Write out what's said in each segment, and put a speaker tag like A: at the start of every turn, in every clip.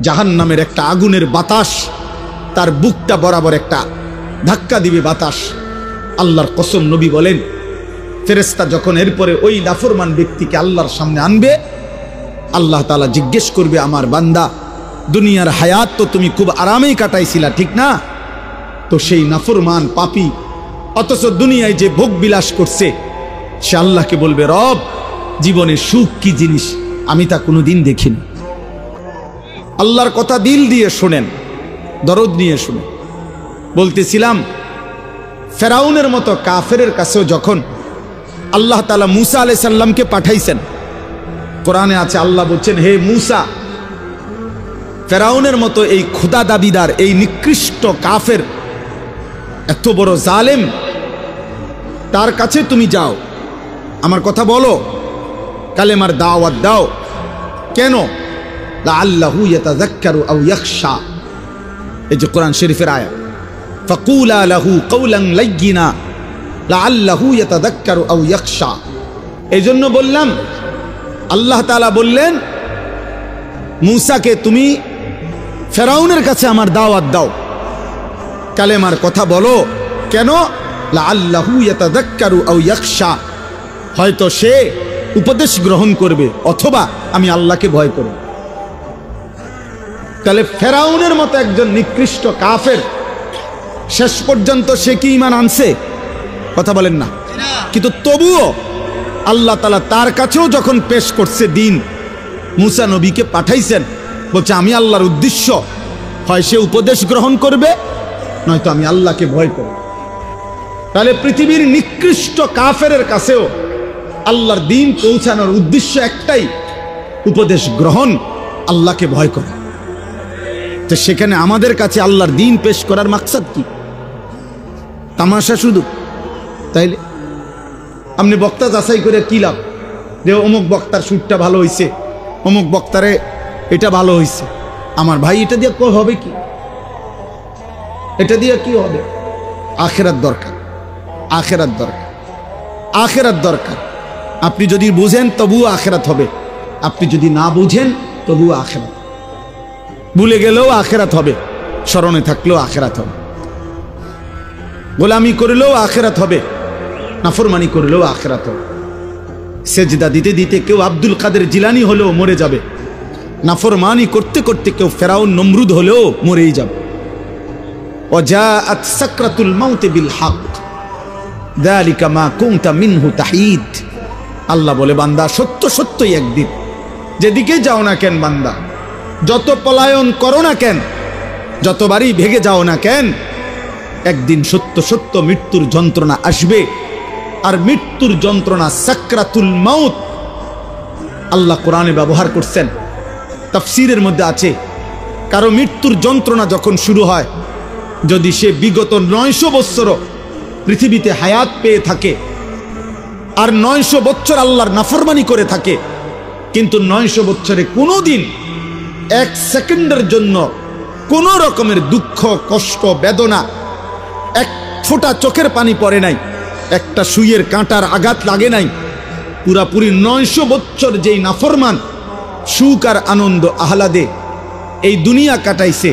A: জাহান্নামের একটা আগুনের বাতাস তার বুকটা বরাবর একটা ধাক্কা দিবে বাতাস। আল্লাহর কসম, নবী বলেন ফেরেশতা যখন এরপরে ওই নাফরমান ব্যক্তিকে আল্লাহর সামনে আনবে, আল্লাহ তাআলা জিজ্ঞেস করবে, আমার বান্দা দুনিয়ার হায়াত তো তুমি খুব আরামেই কাটাইছিলা, ঠিক না? তো সেই নাফরমান পাপী অথচ দুনিয়ায় যে ভোগ বিলাস করছে, সে আল্লাহকে বলবে, রব জীবনের সুখ কি জিনিস আমি তা কোনোদিন দেখিনি। আল্লাহর কথা দিল দিয়ে শোনেন, দরদ নিয়ে শুনেন। বলতেছিলাম ফেরাউনের মতো কাফেরের কাছেও যখন আল্লাহ তাআলা মূসা আলাইহিস সালামকে পাঠাইছেন, কোরআনে আছে আল্লাহ বলছেন, হে মূসা, ফেরাউনের মতো এই খোদা দাবিদার, এই নিকৃষ্ট কাফের, এত বড় জালেম, তার কাছে তুমি যাও, আমার কথা বলো, কালেমার দাওয়াত দাও। কেন? লাআল্লাহু ইয়াতাযাক্কারু আও ইয়াখশা, এই যে কোরআন শরীফের আয়াত, ফাকুলা লাহু কাওলান লায়্যিনা লাআল্লাহু ইয়াতাযাক্কারু আও ইয়াখশা। এই জন্য বললাম, আল্লাহ তাআলা বললেন মূসাকে, তুমি ফেরাউনের কাছে আমার দাওয়াত দাও, কালেমার কথা বলো। কেন? লাআল্লাহু ইয়াতাযাক্কারু আও ইয়াখশা, হয়তো সে উপদেশ গ্রহণ করবে অথবা আমি আল্লাহকে ভয় করব। তাহলে ফেরাউনের মতো একজন নিকৃষ্ট কাফের, শেষ পর্যন্ত সে কি ঈমান আনছে? কথা বলেন না। কিন্তু তবুও আল্লাহ তাআলা তার কাছেও যখন পেশ করছে দিন, মূসা নবীকে পাঠাইছেন, বলছে আমি আল্লাহর উদ্দেশ্য, হয় সে উপদেশ গ্রহণ করবে নয়তো আমি আল্লাহকে ভয় করব। তাহলে পৃথিবীর নিকৃষ্ট কাফেরের কাছেও আল্লাহর দিন পৌঁছানোর উদ্দেশ্য একটাই, উপদেশ গ্রহণ, আল্লাহকে ভয় করা। তো সেখানে আমাদের কাছে আল্লাহর দিন পেশ করার মাকসাদ কি? তামাশা শুধু? তাইলে আপনি বক্তা যাচাই করে কি লাভ? যে অমুক বক্তার সুরটা ভালো হইছে, অমুক বক্তারে এটা ভালো হইছে। আমার ভাই, এটা দিয়ে হবে কি? এটা দিয়ে কি হবে? আখিরাত দরকার, আখিরাত দরকার, আখিরাত দরকার। আপনি যদি বুঝেন তবুও আখিরাত হবে, আপনি যদি না বুঝেন তবুও আখিরাত। ভুলে গেলেও আখিরাত হবে, স্মরণে থাকলেও আখিরাত হবে। গোলামি করলেও আখিরাত হবে, নাফরমানি করলেও আখিরাত হবে। সেজদা দিতে দিতে কেউ আব্দুল কাদের জিলানী হলেও মরে যাবে, নাফরমানি করতে করতে কেউ ফেরাউন নমরুদ হলেও মরেই যাবে। ওয়াজাআত সাকরাতুল মাউত বিল হক যালিকা মা কুনতা মিনহু তাহিদ। আল্লাহ বলে, বান্দা সত্য সত্যই একদিন, যেদিকে যাও না কেন বান্দা, যত পলায়ন করো না কেন, যতবারই ভেগে যাও না কেন, একদিন সত্য সত্য মৃত্যুর যন্ত্রণা আসবে। আর মৃত্যুর যন্ত্রণা সাকরাতুল মাউত আল্লাহ কোরআনে ব্যবহার করছেন, তাফসীরের মধ্যে আছে, কারো মৃত্যুর যন্ত্রণা যখন শুরু হয়, যদি সে বিগত 900 বছর পৃথিবীতে হায়াত পেয়ে থাকে আর 900 বছর আল্লাহর নাফরমানি করে থাকে, কিন্তু 900 বছরে কোনোদিন 1 সেকেন্ডের জন্য কোনো রকমের দুঃখ, কষ্ট, বেদনা, এক ফোঁটা চোখের পানি পড়ে নাই, একটা সুইয়ের কাঁটার আঘাত লাগে নাই, পুরাপুরি 900 বছর যেই নাফরমান সুখ আর আনন্দ আহ্লাদে এই দুনিয়া কাটাইছে,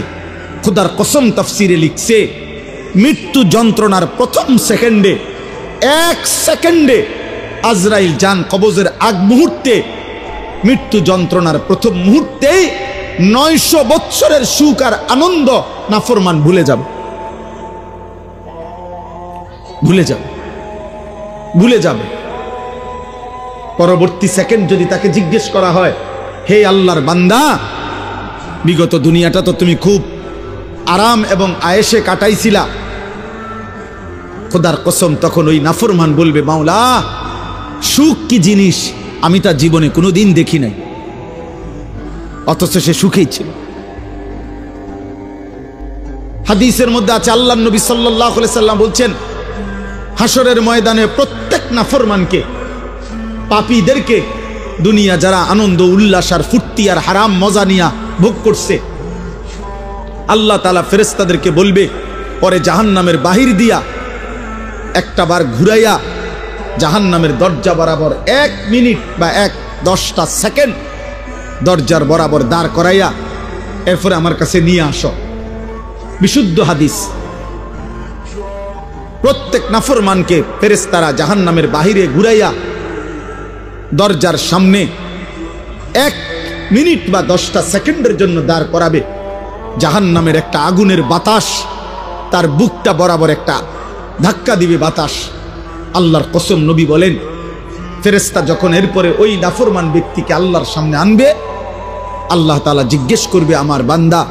A: খোদার কসম তাফসিরে লিখছে, মৃত্যু যন্ত্রণার প্রথম সেকেন্ডে, 1 সেকেন্ডে আজরাইল জান কবজের আগ মুহূর্তে, মৃত্যু যন্ত্রণার প্রথম মুহূর্তেই 900 বছরের সুখ আর আনন্দ নাফরমান ভুলে যাবে, ভুলে যাবে, ভুলে যাবে। পরবর্তী সেকেন্ড যদি তাকে জিজ্ঞেস করা হয়, হে আল্লাহর বান্দা, বিগত দুনিয়াটা তো তুমি খুব আরাম এবং আয়েশে কাটাইছিলা, খোদার কসম তখন ওই নাফরমান বলবে, মাওলা সুখ কি জিনিস আমি তা জীবনে কোনোদিন দেখি নাই, অথচ সে সুখেই ছিল। হাদিসের মধ্যে আছে, আল্লাহর নবী সাল্লাল্লাহু আলাইহি সাল্লাম বলছেন, হাসরের ময়দানে প্রত্যেক নাফরমানকে, পাপীদেরকে, দুনিয়া যারা আনন্দ উল্লাস আর ফুর্তি আর হারাম মজা নিয়া ভোগ করছে, আল্লাহ তাআলা ফেরেশতাদেরকে বলবে, পরে জাহান্নামের বাহির দিয়া একটা বার ঘুরাইয়া জাহান্নামের দরজা বরাবর 1 মিনিট বা 10টা সেকেন্ড দরজার বরাবর দাঁড় করাইয়া এরপরে আমার কাছে নিয়ে আসো। বিশুদ্ধ হাদিস। প্রত্যেক নাফরমানকে ফেরেশতারা জাহান্নামের বাহিরে ঘুরাইয়া দরজার সামনে 1 মিনিট বা 10টা সেকেন্ডের জন্য দাঁড় করাবে। জাহান্নামের একটা আগুনের বাতাস তার বুকটা বরাবর একটা ধাক্কা দিবে বাতাস। আল্লাহর কসম, নবী বলেন ফেরেশতা যখন এরপরে ওই নাফরমান ব্যক্তিকে আল্লাহর সামনে আনবে, আল্লাহ তাআলা জিজ্ঞেস করবে, আমার বান্দা,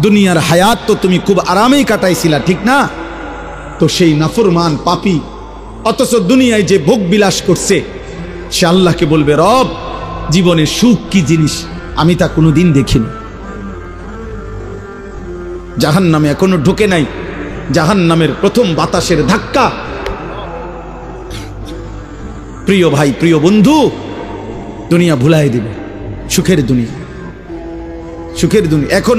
A: দুনিয়ার হায়াত তো তুমি খুব আরামেই কাটাইছিলা, ঠিক না? তো সেই নাফরমান পাপী অথচ দুনিয়ায় যে ভোগ বিলাস করছে, সে আল্লাহকে বলবে, রব, জীবনের সুখ কি জিনিস আমি তা কোনোদিন দেখিনি। জাহান্নামে এখনো ঢোকে নাই, জাহান্নামের প্রথম বাতাসের ধাক্কা। প্রিয় ভাই, প্রিয় বন্ধু, দুনিয়া ভুলাই দিবে, সুখের দুনিয়া, সুখের দুনিয়া। এখন